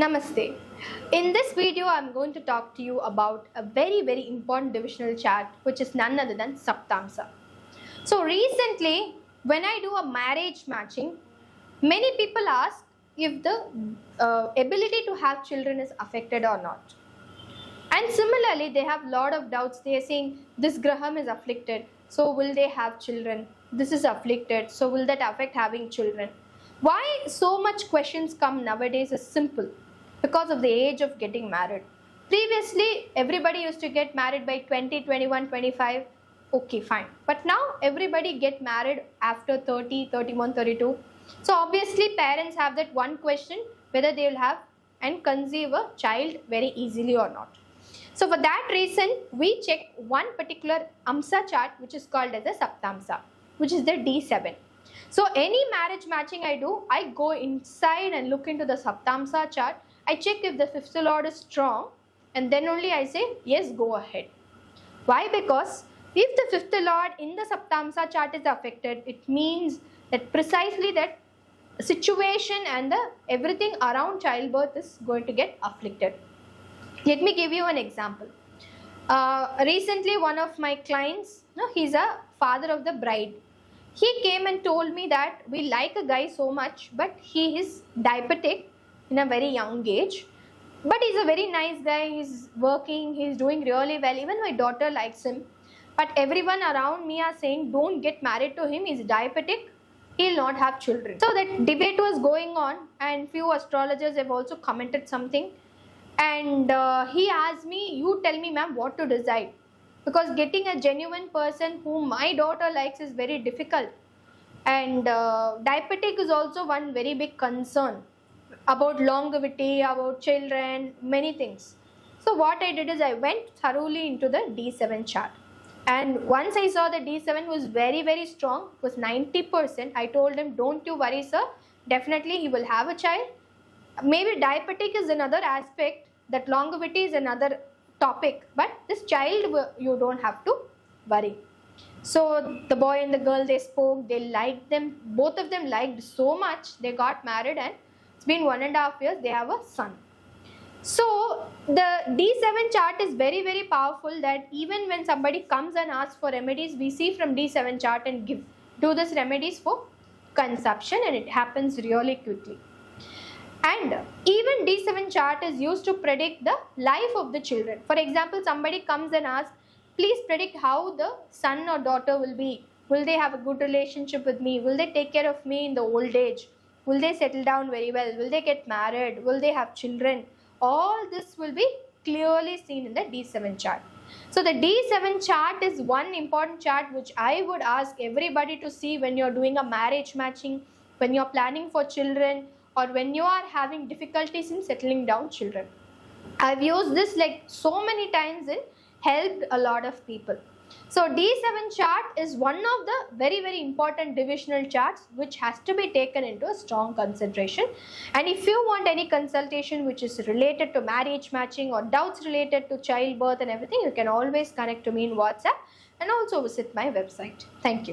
Namaste. In this video, I'm going to talk to you about a very important divisional chart, which is none other than Saptamsa. So recently, when I do a marriage matching, many people ask if the ability to have children is affected or not. And similarly, they have a lot of doubts. They are saying this graham is afflicted, so will they have children? This is afflicted, so will that affect having children? Why so much questions come nowadays is simple. Because of the age of getting married. Previously, everybody used to get married by 20, 21, 25. Okay, fine. But now everybody get married after 30, 31, 32. So obviously parents have that one question whether they will have and conceive a child very easily or not. So for that reason, we check one particular AMSA chart which is called as a Saptamsa, which is the D7. So any marriage matching I do, I go inside and look into the Saptamsa chart. I check if the fifth lord is strong and then only I say yes, go ahead. Why? Because if the fifth lord in the Saptamsa chart is affected, it means that precisely that situation and everything around childbirth is going to get afflicted. Let me give you an example. Recently one of my clients, he's a father of the bride. He came and told me that we like a guy so much, but he is diabetic in a very young age. But he's a very nice guy, he's working, he's doing really well. Even my daughter likes him. But everyone around me are saying, don't get married to him, he's diabetic, he'll not have children. So that debate was going on and few astrologers have also commented something. And he asked me, you tell me ma'am what to decide. Because getting a genuine person whom my daughter likes is very difficult. And diabetic is also one very big concern about longevity, about children, many things. So what I did is I went thoroughly into the D7 chart. And once I saw the D7 was very strong, was 90%, I told him, don't you worry sir, definitely he will have a child. Maybe diabetic is another aspect, that longevity is another topic, but this child you don't have to worry. So the boy and the girl, they spoke, they liked them, both of them liked so much, they got married and it's been 1.5 years, they have a son. So the D7 chart is very powerful, that even when somebody comes and asks for remedies, we see from D7 chart and do this remedies for conception, and it happens really quickly. And even D7 chart is used to predict the life of the children. For example, somebody comes and asks, please predict how the son or daughter will be. Will they have a good relationship with me? Will they take care of me in the old age? Will they settle down very well? Will they get married? Will they have children? All this will be clearly seen in the D7 chart. So the D7 chart is one important chart which I would ask everybody to see when you're doing a marriage matching, when you're planning for children, or when you are having difficulties in settling down children. I've used this like so many times and helped a lot of people. So D7 chart is one of the very important divisional charts which has to be taken into a strong consideration. And if you want any consultation which is related to marriage matching or doubts related to childbirth and everything, you can always connect to me in WhatsApp and also visit my website. Thank you.